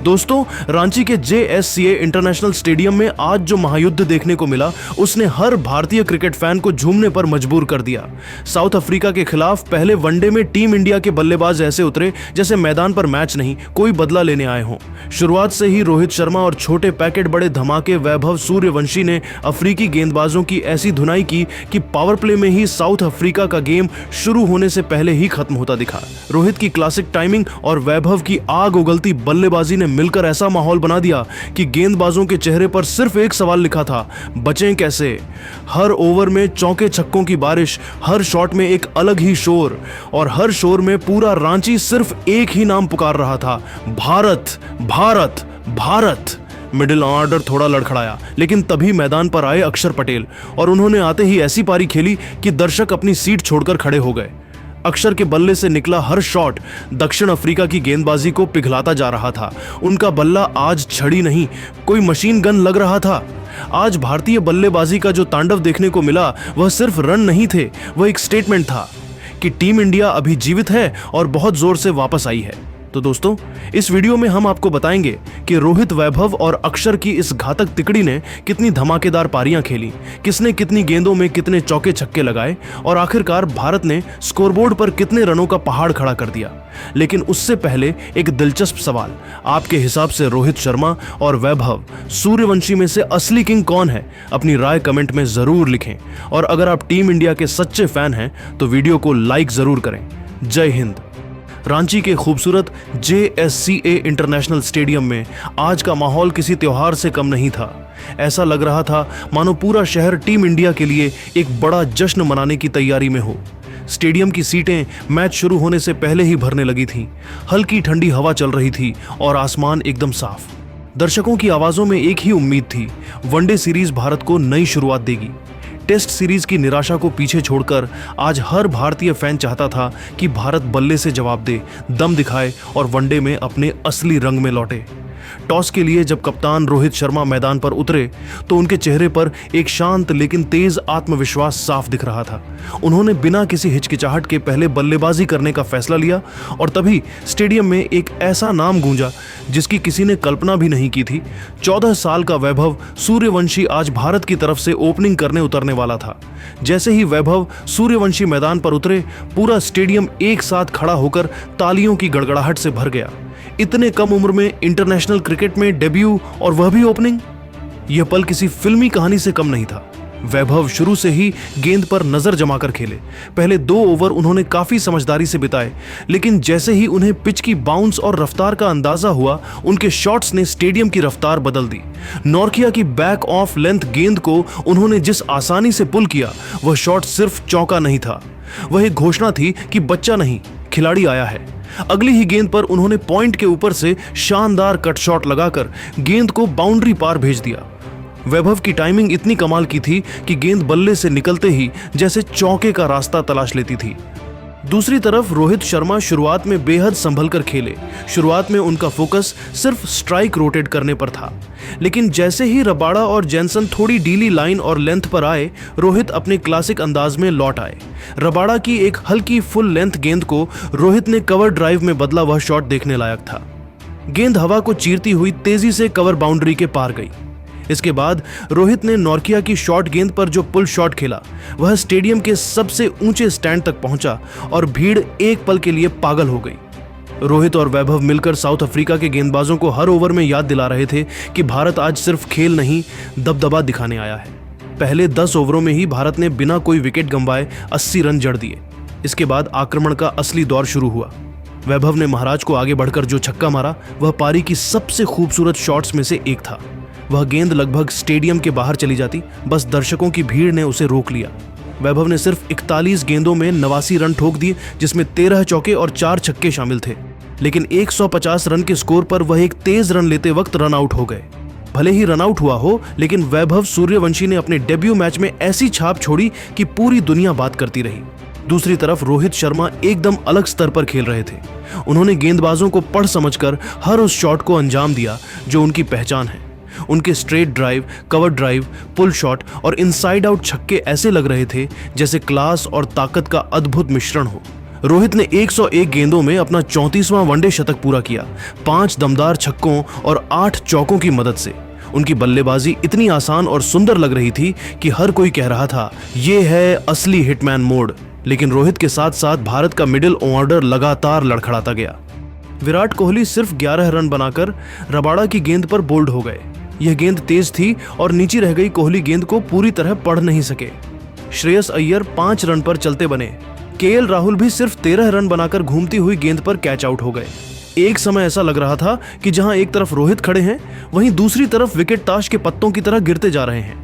दोस्तों, रांची के JSCA international stadium में आज जो महायुद्ध देखने को मिला उसने हर भारतीय क्रिकेट फैन को झूमने पर मजबूर कर दिया। साउथ अफ्रीका के खिलाफ पहले वनडे में टीम इंडिया के बल्लेबाज ऐसे उतरे जैसे मैदान पर मैच नहीं, कोई बदला लेने आए हों। शुरुआत से ही रोहित शर्मा और छोटे पैकेट बड़े धमाके वैभव सूर्यवंशी ने अफ्रीकी गेंदबाजों की ऐसी धुनाई की कि पावर प्ले में ही साउथ अफ्रीका का गेम शुरू होने से पहले ही खत्म होता दिखा। रोहित की क्लासिक टाइमिंग और वैभव की आग उगलती बल्लेबाजी ने मिलकर ऐसा माहौल बना दिया कि गेंदबाजों के चेहरे पर सिर्फ एक सवाल लिखा था, बचें कैसे। हर ओवर में चौके छक्कों की बारिश, हर शॉट में एक अलग ही शोर, और हर शोर में पूरा रांची सिर्फ एक ही नाम पुकार रहा था, भारत भारत भारत। मिडिल ऑर्डर थोड़ा लड़खड़ाया, लेकिन तभी मैदान पर आए अक्षर पटेल और उन्होंने आते ही ऐसी पारी खेली कि दर्शक अपनी सीट छोड़कर खड़े हो गए। अक्षर के बल्ले से निकला हर शॉट दक्षिण अफ्रीका की गेंदबाजी को पिघलाता जा रहा था। उनका बल्ला आज छड़ी नहीं, कोई मशीन गन लग रहा था। आज भारतीय बल्लेबाजी का जो तांडव देखने को मिला वह सिर्फ रन नहीं थे, वह एक स्टेटमेंट था कि टीम इंडिया अभी जीवित है और बहुत जोर से वापस आई है। तो दोस्तों, इस वीडियो में हम आपको बताएंगे कि रोहित, वैभव और अक्षर की इस घातक तिकड़ी ने कितनी धमाकेदार पारियां खेली, किसने कितनी गेंदों में कितने चौके छक्के लगाए और आखिरकार भारत ने स्कोरबोर्ड पर कितने रनों का पहाड़ खड़ा कर दिया। लेकिन उससे पहले एक दिलचस्प सवाल, आपके हिसाब से रोहित शर्मा और वैभव सूर्यवंशी में से असली किंग कौन है? अपनी राय कमेंट में जरूर लिखें और अगर आप टीम इंडिया के सच्चे फैन हैं तो वीडियो को लाइक जरूर करें। जय हिंद। रांची के खूबसूरत JSCA इंटरनेशनल स्टेडियम में आज का माहौल किसी त्योहार से कम नहीं था। ऐसा लग रहा था मानो पूरा शहर टीम इंडिया के लिए एक बड़ा जश्न मनाने की तैयारी में हो। स्टेडियम की सीटें मैच शुरू होने से पहले ही भरने लगी थीं। हल्की ठंडी हवा चल रही थी और आसमान एकदम साफ। दर्शकों की आवाजों में एक ही उम्मीद थी, वनडे सीरीज भारत को नई शुरुआत देगी। टेस्ट सीरीज की निराशा को पीछे छोड़कर आज हर भारतीय फैन चाहता था कि भारत बल्ले से जवाब दे, दम दिखाए और वनडे में अपने असली रंग में लौटे। टॉस के लिए जब कप्तान रोहित शर्मा मैदान पर उतरे तो उनके चेहरे पर एक शांत लेकिन तेज आत्मविश्वास साफ दिख रहा था। उन्होंने बिना किसी हिचकिचाहट के पहले बल्लेबाजी करने का फैसला लिया और तभी स्टेडियम में एक ऐसा नाम गूंजा जिसकी किसी ने कल्पना भी नहीं की थी। 14 साल का वैभव सूर्यवंशी आज भारत की तरफ से ओपनिंग करने उतरने वाला था। जैसे ही वैभव सूर्यवंशी मैदान पर उतरे, पूरा स्टेडियम एक साथ खड़ा होकर तालियों की गड़गड़ाहट से भर गया। इतने कम उम्र में इंटरनेशनल क्रिकेट में डेब्यू और वह भी ओपनिंग, यह पल किसी फिल्मी कहानी से कम नहीं था। वैभव शुरू से ही गेंद पर नजर जमाकर खेले। पहले 2 ओवर उन्होंने काफी समझदारी से बिताए, लेकिन जैसे ही उन्हें पिच की बाउंस और रफ्तार का अंदाजा हुआ, उनके शॉट्स ने स्टेडियम की रफ्तार बदल दी। नॉर्किया की बैक ऑफ लेंथ गेंद को उन्होंने जिस आसानी से पुल किया, वह शॉट सिर्फ चौका नहीं था, वह एक घोषणा थी कि बच्चा नहीं, खिलाड़ी आया है। अगली ही गेंद पर उन्होंने पॉइंट के ऊपर से शानदार कट शॉट लगाकर गेंद को बाउंड्री पार भेज दिया। वैभव की टाइमिंग इतनी कमाल की थी कि गेंद बल्ले से निकलते ही जैसे चौके का रास्ता तलाश लेती थी। दूसरी तरफ रोहित शर्मा शुरुआत में बेहद संभल कर खेले। शुरुआत में उनका फोकस सिर्फ स्ट्राइक रोटेट करने पर था, लेकिन जैसे ही रबाड़ा और जैनसन थोड़ी डीली लाइन और लेंथ पर आए, रोहित अपने क्लासिक अंदाज में लौट आए। रबाड़ा की एक हल्की फुल लेंथ गेंद को रोहित ने कवर ड्राइव में बदला, वह शॉट देखने लायक था। गेंद हवा को चीरती हुई तेजी से कवर बाउंड्री के पार गई। इसके बाद रोहित ने नॉर्किया की शॉर्ट गेंद पर जो पुल शॉट खेला, वह स्टेडियम के सबसे ऊंचे स्टैंड तक पहुंचा और भीड़ एक पल के लिए पागल हो गई। रोहित और वैभव मिलकर साउथ अफ्रीका के गेंदबाजों को हर ओवर में याद दिला रहे थे कि भारत आज सिर्फ खेल नहीं, दबदबा दिखाने आया है। पहले 10 ओवरों में ही भारत ने बिना कोई विकेट गंवाए 80 रन जड़ दिए। इसके बाद आक्रमण का असली दौर शुरू हुआ। वैभव ने महाराज को आगे बढ़कर जो छक्का मारा, वह पारी की सबसे खूबसूरत शॉट्स में से एक था। वह गेंद लगभग स्टेडियम के बाहर चली जाती, बस दर्शकों की भीड़ ने उसे रोक लिया। वैभव ने सिर्फ 41 गेंदों में 89 रन ठोक दिए, जिसमें 13 चौके और 4 छक्के शामिल थे। लेकिन 150 रन के स्कोर पर वह एक तेज रन लेते वक्त रन आउट हो गए। भले ही रन आउट हुआ हो, लेकिन वैभव सूर्यवंशी ने अपने डेब्यू मैच में ऐसी छाप छोड़ी कि पूरी दुनिया बात करती रही। दूसरी तरफ रोहित शर्मा एकदम अलग स्तर पर खेल रहे थे। उन्होंने गेंदबाजों को पढ़ समझकर हर उस शॉट को अंजाम दिया जो उनकी पहचान है। उनके straight drive, cover drive, pull shot और इनसाइड आउट छक्के ऐसे लग रहे थे जैसे क्लास और ताकत का अद्भुत मिश्रण हो। रोहित ने 101 गेंदों में अपना 34वां वनडे शतक पूरा किया, 5 दमदार छक्कों और 8 चौकों की मदद से। उनकी बल्लेबाजी इतनी आसान और सुंदर लग रही थी कि हर कोई कह रहा था ये है असली हिटमैन मोड। लेकिन रोहित के साथ साथ भारत का मिडिल ऑर्डर लगातार लड़खड़ाता गया। विराट कोहली सिर्फ 11 रन बनाकर रबाड़ा की गेंद पर बोल्ड हो गए। यह गेंद तेज थी और नीची रह गई कोहली गेंद को पूरी तरह पढ़ नहीं सके। श्रेयस अय्यर 5 रन पर चलते बने। केएल राहुल भी सिर्फ 13 रन बनाकर घूमती हुई गेंद पर कैच आउट हो गए। एक समय ऐसा लग रहा था कि जहां एक तरफ रोहित खड़े हैं, वहीं दूसरी तरफ विकेट ताश के पत्तों की तरह गिरते जा रहे हैं।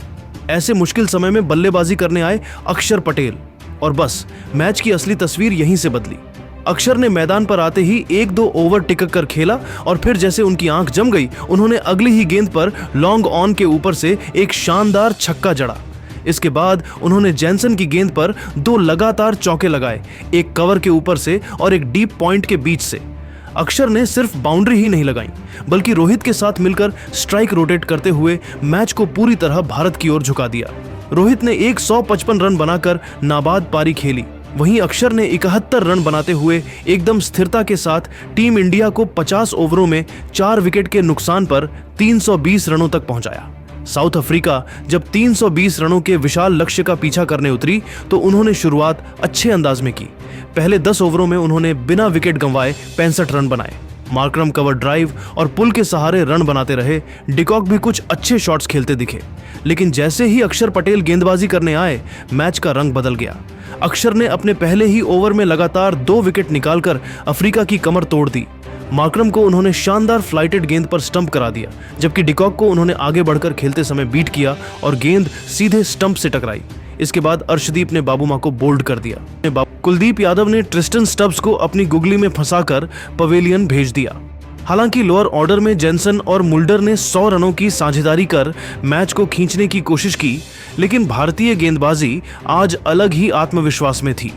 ऐसे मुश्किल समय में बल्लेबाजी करने आए अक्षर पटेल और बस मैच की असली तस्वीर यहीं से बदली। अक्षर ने मैदान पर आते ही 1-2 ओवर टिकक कर खेला और फिर जैसे उनकी आंख जम गई, उन्होंने अगली ही गेंद पर लॉन्ग ऑन के ऊपर से एक शानदार छक्का जड़ा। इसके बाद उन्होंने जैनसन की गेंद पर 2 लगातार चौके लगाए, एक कवर के ऊपर से और एक डीप पॉइंट के बीच से। अक्षर ने सिर्फ बाउंड्री ही नहीं लगाई, बल्कि रोहित के साथ मिलकर स्ट्राइक रोटेट करते हुए मैच को पूरी तरह भारत की ओर झुका दिया। रोहित ने 155 रन बनाकर नाबाद पारी खेली, वहीं अक्षर ने 71 रन बनाते हुए एकदम स्थिरता के साथ टीम इंडिया को 50 ओवरों में 4 विकेट के नुकसान पर 320 रनों तक पहुंचाया। साउथ अफ्रीका जब 320 रनों के विशाल लक्ष्य का पीछा करने उतरी तो उन्होंने शुरुआत अच्छे अंदाज में की। पहले 10 ओवरों में उन्होंने बिना विकेट गंवाए 65 रन बनाए। मार्करम कवर ड्राइव और पुल के सहारे रन बनाते रहे। डिकॉक भी कुछ अच्छे शॉट्स खेलते दिखे, लेकिन जैसे ही अक्षर पटेल गेंदबाजी करने आए, मैच का रंग बदल गया। अक्षर ने अपने पहले ही ओवर में लगातार 2 विकेट निकालकर अफ्रीका की कमर तोड़ दी। मार्करम को उन्होंने शानदार फ्लाइटेड गेंद पर स्टंप करा दिया, जबकि डिकॉक को उन्होंने आगे बढ़कर खेलते समय बीट किया और गेंद सीधे स्टंप से टकराई। इसके बाद अर्शदीप ने बाबूमा को बोल्ड कर दिया। कुलदीप यादव ने ट्रिस्टन स्टब्स को अपनी गुगली में फंसाकर पवेलियन भेज दिया। हालांकि लोअर ऑर्डर में जेनसन और मुल्डर ने 100 रनों की साझेदारी कर मैच को खींचने की कोशिश की, लेकिन भारतीय गेंदबाजी आज अलग ही आत्मविश्वास में थी।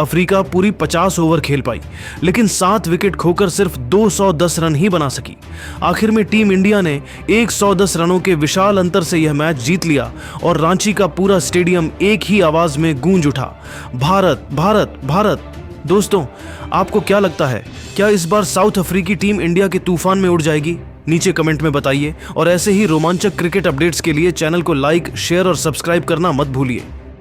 अफ्रीका पूरी 50 ओवर खेल पाई, लेकिन 7 विकेट खोकर सिर्फ 210 रन ही बना सकी। आखिर में टीम इंडिया ने 110 रनों के विशाल अंतर से यह मैच जीत लिया और रांची का पूरा स्टेडियम एक ही आवाज में गूंज उठा, भारत भारत भारत। दोस्तों, आपको क्या लगता है, क्या इस बार साउथ अफ्रीकी टीम इंडिया के तूफान में उड़ जाएगी? नीचे कमेंट में बताइए और ऐसे ही रोमांचक क्रिकेट अपडेट्स के लिए चैनल को लाइक, शेयर और सब्सक्राइब करना मत भूलिए।